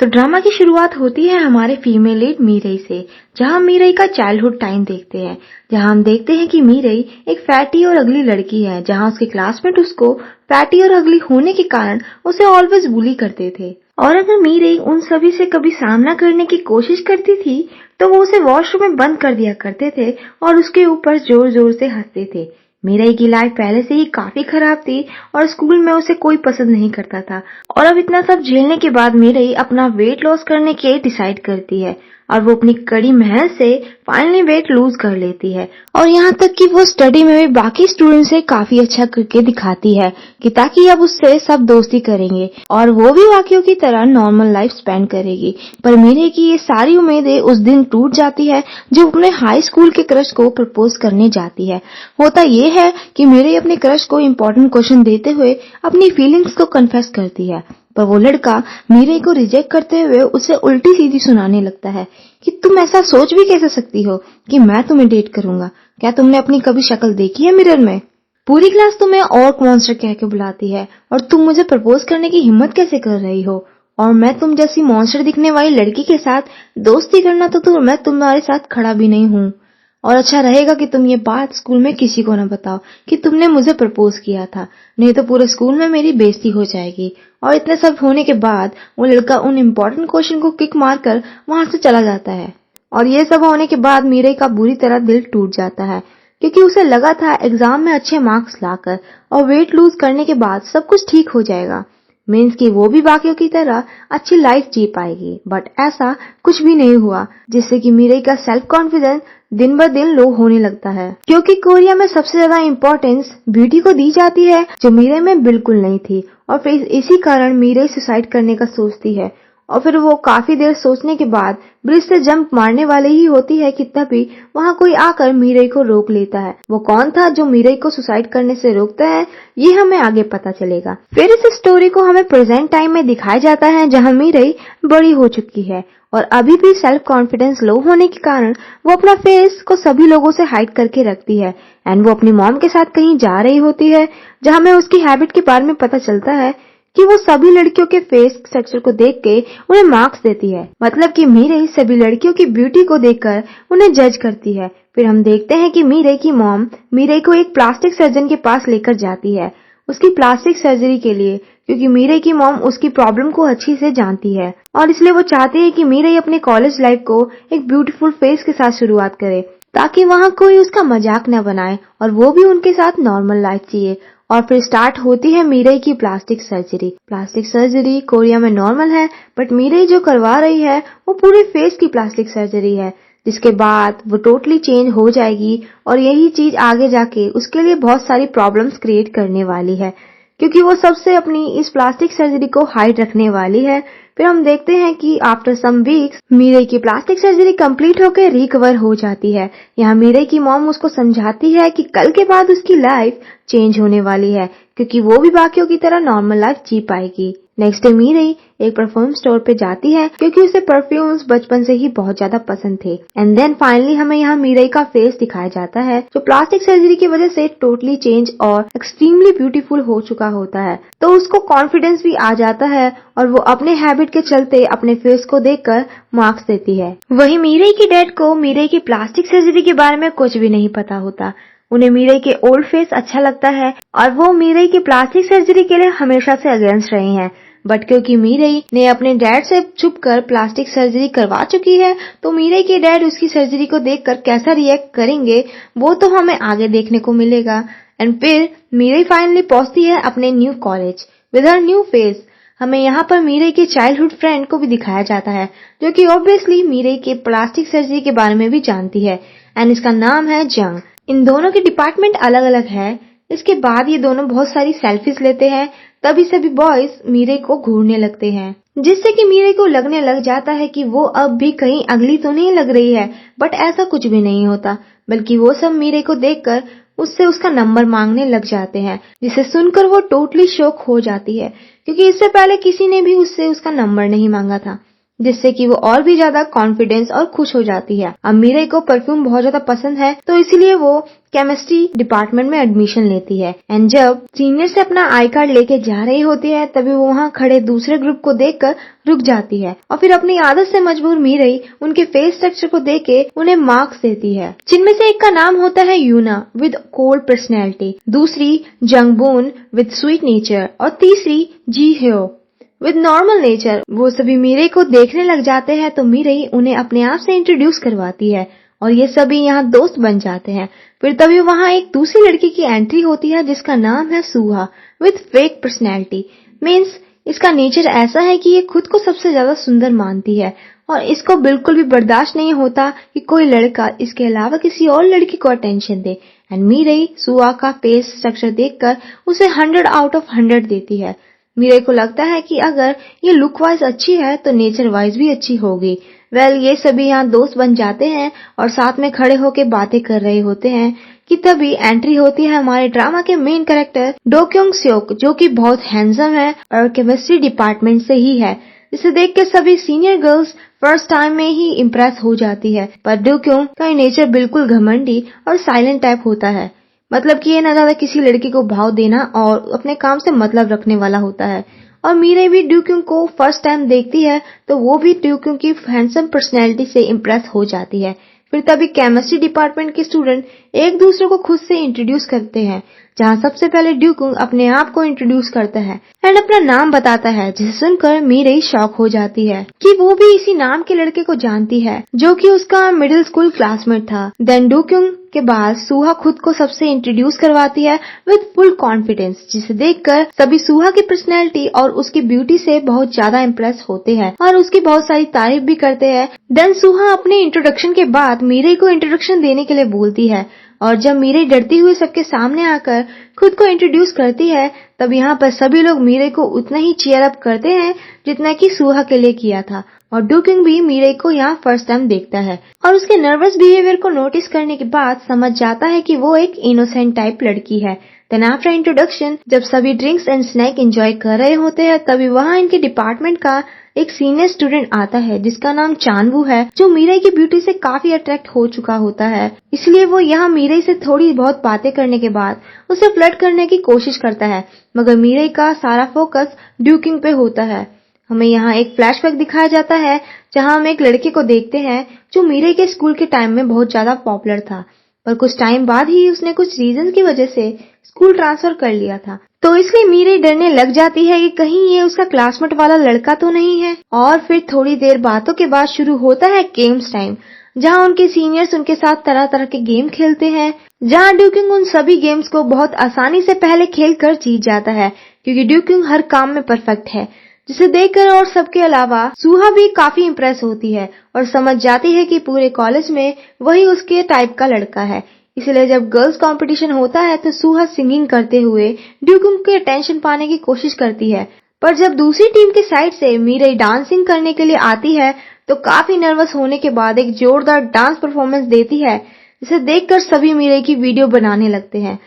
तो ड्रामा की शुरुआत होती है हमारे फीमेल लीड मीरई से, जहां मीरई का चाइल्डहुड टाइम देखते हैं, जहां हम देखते हैं कि मीरई एक फैटी और अगली लड़की है, जहां उसके क्लासमेट उसको फैटी और अगली होने के कारण उसे ऑलवेज बुली करते थे। और अगर मीरई उन सभी से कभी सामना करने की कोशिश करती थी, तो वो उसे वॉशरूम में बंद कर दिया करते थे और उसके ऊपर जोर जोर से हंसते थे। मीरई की लाइफ पहले से ही काफी खराब थी और स्कूल में उसे कोई पसंद नहीं करता था, और अब इतना सब झेलने के बाद मीरई अपना वेट लॉस करने के डिसाइड करती है और वो अपनी कड़ी मेहनत से फाइनली वेट लूज कर लेती है। और यहाँ तक कि वो स्टडी में भी बाकी स्टूडेंट से काफी अच्छा करके दिखाती है कि ताकि अब उससे सब दोस्ती करेंगे और वो भी बाकियों की तरह नॉर्मल लाइफ स्पेंड करेगी। पर मीरई की ये सारी उम्मीदें उस दिन टूट जाती है जब अपने हाई स्कूल के क्रश को प्रपोज करने जाती है। होता ये है कि मीरई अपने क्रश को इम्पोर्टेंट क्वेश्चन देते हुए अपनी फीलिंग्स को कन्फेस करती है, पर वो लड़का मीरई को रिजेक्ट करते हुए उसे उल्टी सीधी सुनाने लगता है कि तुम ऐसा सोच भी कैसे सकती हो कि मैं तुम्हें डेट करूंगा? क्या तुमने अपनी कभी शक्ल देखी है मिरर में? पूरी क्लास तुम्हें ऑर्क मॉन्स्टर कह के बुलाती है और तुम मुझे प्रपोज करने की हिम्मत कैसे कर रही हो? और मैं तुम जैसी मॉन्स्टर दिखने वाली लड़की के साथ दोस्ती करना तो मैं तुम्हारे साथ खड़ा भी नहीं हूँ। और अच्छा रहेगा कि तुम ये बात स्कूल में किसी को न बताओ कि तुमने मुझे प्रपोज किया था, नहीं तो पूरे स्कूल में मेरी बेइज्जती हो जाएगी। और इतने सब होने के बाद वो लड़का उन इम्पोर्टेंट क्वेश्चन को किक मारकर वहां से चला जाता है। और ये सब होने के बाद मीरई का बुरी तरह दिल टूट जाता है, क्योंकि उसे लगा था एग्जाम में अच्छे मार्क्स लाकर और वेट लूज करने के बाद सब कुछ ठीक हो जाएगा, मीन्स कि वो भी बाकियों की तरह अच्छी लाइफ जी पाएगी। बट ऐसा कुछ भी नहीं हुआ, जिससे कि मीरई का सेल्फ कॉन्फिडेंस दिन ब दिन लो होने लगता है, क्योंकि कोरिया में सबसे ज्यादा इम्पोर्टेंस ब्यूटी को दी जाती है, जो मीरई में बिल्कुल नहीं थी। और फिर इसी कारण मीरई सुसाइड करने का सोचती है और फिर वो काफी देर सोचने के बाद ब्रिज से जंप मारने वाली ही होती है कि तभी वहाँ कोई आकर मीरई को रोक लेता है। वो कौन था जो मीरई को सुसाइड करने से रोकता है, ये हमें आगे पता चलेगा। फिर इस स्टोरी को हमें प्रेजेंट टाइम में दिखाया जाता है, जहाँ मीरई बड़ी हो चुकी है और अभी भी सेल्फ कॉन्फिडेंस लो होने के कारण वो अपना फेस को सभी लोगों से हाइड करके रखती है। एंड वो अपनी मॉम के साथ कहीं जा रही होती है, जहाँ हमें उसकी हैबिट के बारे में पता चलता है कि वो सभी लड़कियों के फेस स्ट्रक्चर को देख के उन्हें मार्क्स देती है। मतलब कि मीरई सभी लड़कियों की ब्यूटी को देखकर उन्हें जज करती है। फिर हम देखते हैं कि मीरई की मॉम मीरई को एक प्लास्टिक सर्जन के पास लेकर जाती है उसकी प्लास्टिक सर्जरी के लिए, क्योंकि मीरई की मॉम उसकी प्रॉब्लम को अच्छी से जानती है और इसलिए वो चाहती है कि मीरई अपने कॉलेज लाइफ को एक ब्यूटीफुल फेस के साथ शुरुआत करे, ताकि वहाँ कोई उसका मजाक न बनाए और वो भी उनके साथ नॉर्मल लाइफ जिए। और फिर स्टार्ट होती है मीरई की plastic surgery. Plastic surgery Korea में नॉर्मल है, बट मीरई जो करवा रही है वो पूरे फेस की प्लास्टिक सर्जरी है, जिसके बाद वो टोटली चेंज हो जाएगी और यही चीज आगे जाके उसके लिए बहुत सारी प्रॉब्लम्स क्रिएट करने वाली है, क्योंकि वो सबसे अपनी इस प्लास्टिक सर्जरी को हाइड रखने वाली है। फिर हम देखते हैं कि आफ्टर सम वीक्स मीरई की प्लास्टिक सर्जरी कंप्लीट होकर रिकवर हो जाती है। यहाँ मीरई की मॉम उसको समझाती है कि कल के बाद उसकी लाइफ चेंज होने वाली है, क्योंकि वो भी बाकियों की तरह नॉर्मल लाइफ जी पाएगी। नेक्स्ट डे मीरई एक परफ्यूम स्टोर पे जाती है, क्योंकि उसे परफ्यूम्स बचपन से ही बहुत ज्यादा पसंद थे। एंड देन फाइनली हमें यहाँ मीरई का फेस दिखाया जाता है, जो प्लास्टिक सर्जरी की वजह से टोटली चेंज और एक्सट्रीमली ब्यूटीफुल हो चुका होता है। तो उसको कॉन्फिडेंस भी आ जाता है और वो अपने हैबिट के चलते अपने फेस को देखकर मार्क्स देती है। वही मीरई की डैड को मीरई की प्लास्टिक सर्जरी के बारे में कुछ भी नहीं पता होता। उन्हें मीरई के ओल्ड फेस अच्छा लगता है और वो मीरई की प्लास्टिक सर्जरी के लिए हमेशा से अगेंस्ट रहे हैं। बट क्योंकि मीरई ने अपने डैड से छुपकर प्लास्टिक सर्जरी करवा चुकी है, तो मीरई के डैड उसकी सर्जरी को देखकर कैसा रिएक्ट करेंगे वो तो हमें आगे देखने को मिलेगा। एंड फिर मीरई फाइनली पहुंचती है अपने new college with her new face. हमें यहाँ पर मीरई के चाइल्डहुड फ्रेंड को भी दिखाया जाता है, जो कि ऑब्वियसली मीरई के प्लास्टिक सर्जरी के बारे में भी जानती है, एंड इसका नाम है जंग। इन दोनों के डिपार्टमेंट अलग अलग है। इसके बाद ये दोनों बहुत सारी सेल्फीज लेते हैं, तभी सभी बॉयज मीरई को घूरने लगते हैं, जिससे कि मीरई को लगने लग जाता है कि वो अब भी कहीं अगली तो नहीं लग रही है। बट ऐसा कुछ भी नहीं होता, बल्कि वो सब मीरई को देखकर उससे उसका नंबर मांगने लग जाते हैं, जिसे सुनकर वो टोटली शॉक हो जाती है, क्योंकि इससे पहले किसी ने भी उससे उसका नंबर नहीं मांगा था, जिससे कि वो और भी ज्यादा कॉन्फिडेंस और खुश हो जाती है। अब मीरई को परफ्यूम बहुत ज्यादा पसंद है, तो इसलिए वो केमिस्ट्री डिपार्टमेंट में एडमिशन लेती है। एंड जब सीनियर से अपना आई कार्ड लेके जा रही होती है तभी वो वहाँ खड़े दूसरे ग्रुप को देखकर रुक जाती है और फिर अपनी आदत से मजबूर मीरई उनके फेस स्ट्रक्चर को देख के उन्हें मार्क्स देती है, जिनमें से एक का नाम होता है यूना विद कोल्ड पर्सनैलिटी, दूसरी जंगबोन विद स्वीट नेचर और तीसरी जी ह्यो विद नॉर्मल नेचर। वो सभी मीरई को देखने लग जाते हैं तो मीरई उन्हें अपने आप से इंट्रोड्यूस करवाती है और ये सभी यहाँ दोस्त बन जाते हैं। फिर तभी वहाँ एक दूसरी लड़की की एंट्री होती है जिसका नाम है सुहा विद फेक पर्सनैलिटी। मीन्स इसका नेचर ऐसा है कि ये खुद को सबसे ज्यादा सुंदर मानती है और इसको बिल्कुल भी बर्दाश्त नहीं होता कि कोई लड़का इसके अलावा किसी और लड़की को अटेंशन दे। एंड मीरई सुहा का फेस स्ट्रक्चर देखकर उसे 100 आउट ऑफ 100 देती है। मीरई को लगता है कि अगर ये लुक वाइज अच्छी है तो नेचर वाइज भी अच्छी होगी। ये सभी यहाँ दोस्त बन जाते हैं और साथ में खड़े होके बातें कर रहे होते हैं कि तभी एंट्री होती है हमारे ड्रामा के main character dough Kyung Seok, जो कि बहुत हैंडसम है और केमिस्ट्री डिपार्टमेंट से ही है, जिसे देख के सभी सीनियर गर्ल्स फर्स्ट टाइम में ही इम्प्रेस हो जाती है। पर डो क्योंग का नेचर बिल्कुल घमंडी और साइलेंट टाइप होता है, मतलब कि ये न ज्यादा किसी लड़की को भाव देना और अपने काम से मतलब रखने वाला होता है। और मीरई भी डो क्योंग को फर्स्ट टाइम देखती है तो वो भी डो क्योंग की हैंडसम पर्सनैलिटी से इम्प्रेस हो जाती है। फिर तभी केमिस्ट्री डिपार्टमेंट के स्टूडेंट एक दूसरे को खुद से इंट्रोड्यूस करते हैं, जहाँ सबसे पहले डो क्योंग अपने आप को इंट्रोड्यूस करता है एंड अपना नाम बताता है, जिसे सुनकर मीरई शॉक हो जाती है कि वो भी इसी नाम के लड़के को जानती है जो कि उसका मिडिल स्कूल क्लासमेट था। देन डो क्योंग के बाद सुहा खुद को सबसे इंट्रोड्यूस करवाती है विद फुल कॉन्फिडेंस, जिसे देखकर सभी सुहा की पर्सनैलिटी और उसकी ब्यूटी से बहुत ज्यादा इम्प्रेस होते हैं और उसकी बहुत सारी तारीफ भी करते हैं। देन सुहा अपने इंट्रोडक्शन के बाद मीरई को इंट्रोडक्शन देने के लिए बोलती है और जब मीरई डरती हुई सबके सामने आकर खुद को इंट्रोड्यूस करती है तब यहाँ पर सभी लोग मीरई को उतना ही चीयर अप करते हैं जितना कि सुहा के लिए किया था। और डो क्योंग भी मीरई को यहाँ फर्स्ट टाइम देखता है और उसके नर्वस बिहेवियर को नोटिस करने के बाद समझ जाता है कि वो एक इनोसेंट टाइप लड़की है। देन आफ्टर इंट्रोडक्शन जब सभी ड्रिंक्स एंड स्नैक एंजॉय कर रहे होते हैं तभी वहाँ इनके डिपार्टमेंट का एक सीनियर स्टूडेंट आता है जिसका नाम चानवू है, जो मीरई की ब्यूटी से काफी अट्रैक्ट हो चुका होता है। इसलिए वो यहाँ मीरई से थोड़ी बहुत बातें करने के बाद उसे फ्लर्ट करने की कोशिश करता है, मगर मीरई का सारा फोकस डो क्योंग पे होता है। हमें यहाँ एक फ्लैशबैक दिखाया जाता है जहाँ हम एक लड़के को देखते हैं जो मीरई के स्कूल के टाइम में बहुत ज्यादा पॉपुलर था, पर कुछ टाइम बाद ही उसने कुछ रीजन की वजह से स्कूल ट्रांसफर कर लिया था। तो इसलिए मीरई डरने लग जाती है कि कहीं ये उसका क्लासमेट वाला लड़का तो नहीं है। और फिर थोड़ी देर बातों के बाद शुरू होता है गेम्स टाइम, जहाँ उनके सीनियर्स उनके साथ तरह तरह के गेम खेलते हैं, जहाँ डो क्योंग उन सभी गेम्स को बहुत आसानी से पहले खेल कर जीत जाता है क्योंकि डो क्योंग हर काम में परफेक्ट है, जिसे देखकर और सबके अलावा सुहा भी काफी इम्प्रेस होती है और समझ जाती है कि पूरे कॉलेज में वही उसके टाइप का लड़का है। इसलिए जब गर्ल्स कंपटीशन होता है तो सुहा सिंगिंग करते हुए डो क्योंग के अटेंशन पाने की कोशिश करती है, पर जब दूसरी टीम की साइड से मीरई डांसिंग करने के लिए आती है तो काफी नर्वस होने के बाद एक जोरदार डांस परफॉर्मेंस देती है, जिसे देखकर सभी मीरई की वीडियो बनाने लगते हैं।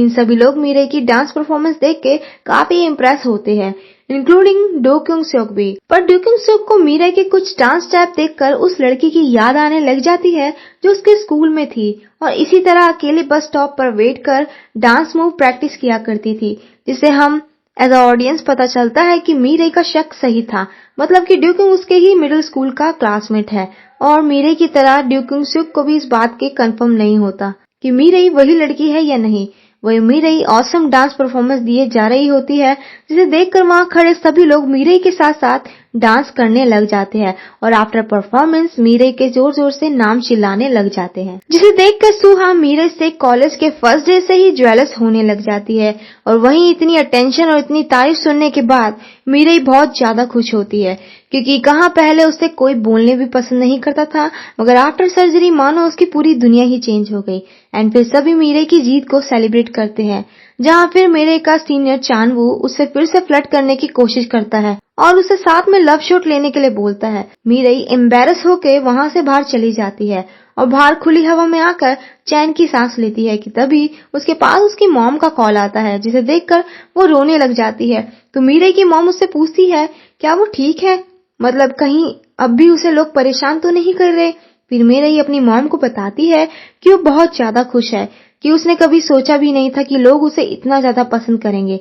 सभी लोग मीरई की डांस परफॉर्मेंस देख के काफी इम्प्रेस होते हैं, इंक्लूडिंग डो क्योंग सियोक भी। पर डो क्योंग सियोक को मीरई के कुछ डांस स्टेप देखकर उस लड़की की याद आने लग जाती है जो उसके स्कूल में थी और इसी तरह अकेले बस स्टॉप पर वेट कर डांस मूव प्रैक्टिस किया करती थी, जिससे हम एज अ ऑडियंस पता चलता है कि मीरई का शक सही था, मतलब कि डो क्योंग उसके ही मिडिल स्कूल का क्लासमेट है। और मीरई की तरह डो क्योंग सियोक को भी इस बात के कंफर्म नहीं होता कि मीरई वही लड़की है या नहीं। वही मीरई ऑसम डांस परफॉर्मेंस दिए जा रही होती है, जिसे देखकर वहाँ खड़े सभी लोग मीरई के साथ साथ डांस करने लग जाते हैं और आफ्टर परफॉर्मेंस मीरई के जोर जोर से नाम चिल्लाने लग जाते हैं, जिसे देखकर सुहा मीरई से कॉलेज के फर्स्ट डे से ही ज्वेलस होने लग जाती है। और वहीं इतनी अटेंशन और इतनी तारीफ सुनने के बाद मीरई बहुत ज्यादा खुश होती है, क्योंकि कहाँ पहले उसे कोई बोलने भी पसंद नहीं करता था, मगर आफ्टर सर्जरी मानो उसकी पूरी दुनिया ही चेंज हो गई। एंड फिर सभी मीरई की जीत को सेलिब्रेट करते हैं, जहाँ फिर मीरई का सीनियर चानवू उससे फिर से फ्लर्ट करने की कोशिश करता है और उसे साथ में लव शॉट लेने के लिए बोलता है। मीरई एम्बैरस होके वहाँ से बाहर चली जाती है और बाहर खुली हवा में आकर चैन की सांस लेती है कि तभी उसके पास उसकी मॉम का कॉल आता है, जिसे देखकर वो रोने लग जाती है। तो मीरई की मॉम उससे पूछती है क्या वो ठीक है, मतलब कहीं अब भी उसे लोग परेशान तो नहीं कर रहे। फिर मीरई अपनी मॉम को बताती है कि वो बहुत ज्यादा खुश है कि उसने कभी सोचा भी नहीं था कि लोग उसे इतना ज्यादा पसंद करेंगे।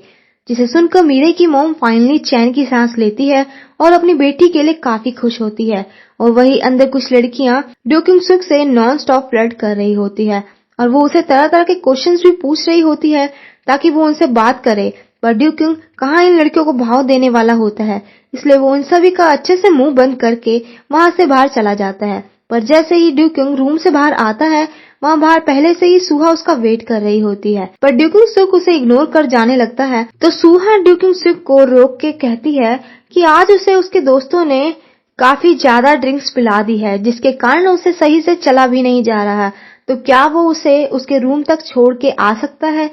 जिसे सुनकर मीरे की मॉम फाइनली चैन की सांस लेती है और अपनी बेटी के लिए काफी खुश होती है। और वही अंदर कुछ लड़कियां डो क्योंग सुक से नॉन स्टॉप फ्लर्ट कर रही होती है और वो उसे तरह तरह के क्वेश्चंस भी पूछ रही होती है ताकि वो उनसे बात करे। पर डो क्योंग कहाँ इन लड़कियों को भाव देने वाला होता है, इसलिए वो उन सभी का अच्छे से मुंह बंद करके वहां से बाहर चला जाता है। पर जैसे ही डो क्योंग रूम से बाहर आता है, वहां बाहर पहले से ही सूहा उसका वेट कर रही होती है। पर डो क्योंग सुक उसे इग्नोर कर जाने लगता है तो सूहा डो क्योंग सुक को रोक के कहती है कि आज उसे उसके दोस्तों ने काफी ज्यादा ड्रिंक्स पिला दी है, जिसके कारण उसे सही से चला भी नहीं जा रहा। तो क्या वो उसे उसके रूम तक छोड़ के आ सकता है?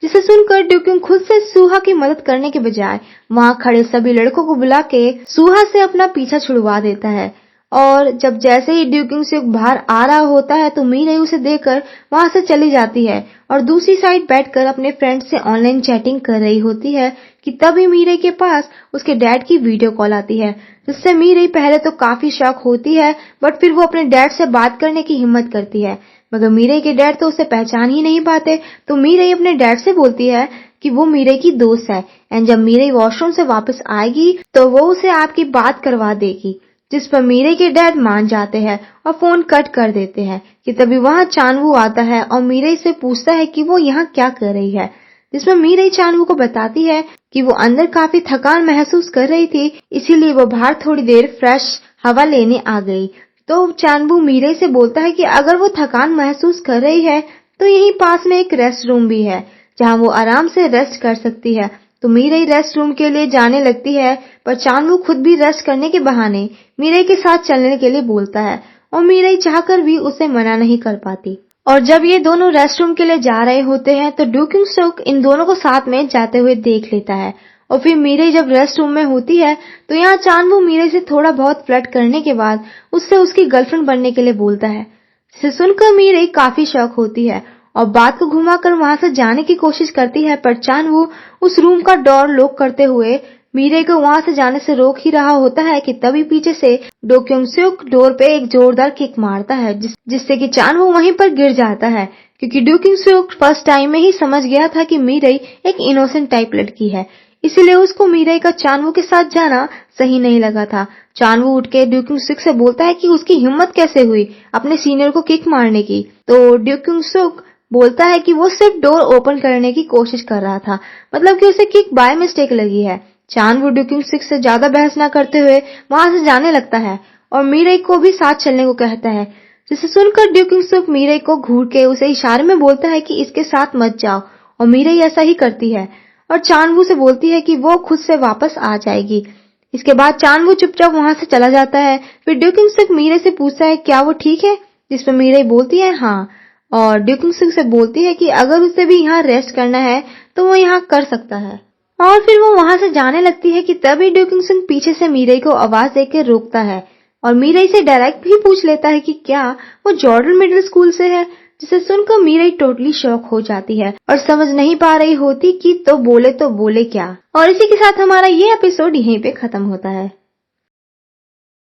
जिसे सुनकर डो क्योंग खुद से सूहा की मदद करने के बजाय वहां खड़े सभी लड़कों को बुला के सूहा से अपना पीछा छुड़वा देता है। और जब जैसे ही डो क्योंग सुक बाहर आ रहा होता है तो मीरे उसे देखकर वहां से चली जाती है और दूसरी साइड बैठकर अपने फ्रेंड से ऑनलाइन चैटिंग कर रही होती है कि तभी मीरे के पास उसके डैड की वीडियो कॉल आती है, जिससे मीरे पहले तो काफी शॉक होती है बट फिर वो अपने डैड से बात करने की हिम्मत करती है। मगर मीरे के डैड तो उसे पहचान ही नहीं पाते तो मीरे अपने डैड से बोलती है कि वो मीरे की दोस्त है एंड जब मीरे वॉशरूम से वापस आएगी तो वो उसे आपकी बात करवा देगी। जिस पर मीरे के डैड मान जाते हैं और फोन कट कर देते हैं कि तभी वहां चानवू आता है और मीरे से पूछता है कि वो यहाँ क्या कर रही है। जिसमें मीरे चानवू को बताती है कि वो अंदर काफी थकान महसूस कर रही थी, इसीलिए वो बाहर थोड़ी देर फ्रेश हवा लेने आ गई। तो चानवू मीरे से बोलता है कि अगर वो थकान महसूस कर रही है तो यहीं पास में एक रेस्ट रूम भी है जहां वो आराम से रेस्ट कर सकती है। तो मीरे रेस्ट रूम के लिए जाने लगती है पर चानवू खुद भी रेस्ट करने के बहाने मीरे के साथ चलने के लिए बोलता है और मीरे चाहकर भी उसे मना नहीं कर पाती। और जब ये दोनों रेस्ट रूम के लिए जा रहे होते हैं तो डो क्योंग सुक इन दोनों को साथ में जाते हुए देख लेता है। और फिर मीरे जब रेस्ट रूम में होती है तो यहाँ चानवू मीरे से थोड़ा बहुत फ्लर्ट करने के बाद उससे उसकी गर्लफ्रेंड बनने के लिए बोलता है। जिसे सुनकर मीरे काफी शॉक होती है और बात को घुमाकर वहां से जाने की कोशिश करती है, पर चानवू उस रूम का डोर लॉक करते हुए मीरे को वहां से जाने से रोक ही रहा होता है कि तभी पीछे से डो क्योंग सुक डोर पे एक जोरदार किक मारता है जिससे कि चानवू वहीं पर गिर जाता है, क्योंकि डो क्योंग सुक फर्स्ट टाइम में ही समझ गया था कि मीरे एक इनोसेंट टाइप लड़की है, इसीलिए उसको मीरे का चानवू के साथ जाना सही नहीं लगा था। चानवू उठ के डो क्योंग सुक से बोलता है कि उसकी हिम्मत कैसे हुई अपने सीनियर को किक मारने की। तो डो क्योंग सुक बोलता है कि वो सिर्फ डोर ओपन करने की कोशिश कर रहा था, मतलब कि उसे किक बाय मिस्टेक लगी है। चानवू डो क्योंग सुक से ज्यादा बहस न करते हुए वहां से जाने लगता है और मीरे को भी साथ चलने को कहता है। जिसे सुनकर डो क्योंग सुक मीरे को घूर के उसे इशारे में बोलता है कि इसके साथ मत जाओ और मीरे ऐसा ही करती है और चानवू से बोलती है कि वो खुद से वापस आ जाएगी। इसके बाद चानवू चुपचाप वहां से चला जाता है। फिर डो क्योंग सुक मीरे से पूछता है क्या वो ठीक है, जिसपे मीरे बोलती है हाँ, और डो क्योंग सुक से बोलती है कि अगर उसे भी यहाँ रेस्ट करना है तो वो यहाँ कर सकता है। और फिर वो वहां से जाने लगती है कि तभी डो क्योंग सुक पीछे से मीरे को आवाज देकर रोकता है और मीरे से डायरेक्ट भी पूछ लेता है कि क्या वो जॉर्डन मिडिल स्कूल से है। जिसे सुनकर मीरे टोटली शॉक हो जाती है और समझ नहीं पा रही होती कि तो बोले क्या। और इसी के साथ हमारा ये एपिसोड यहीं पे खत्म होता है।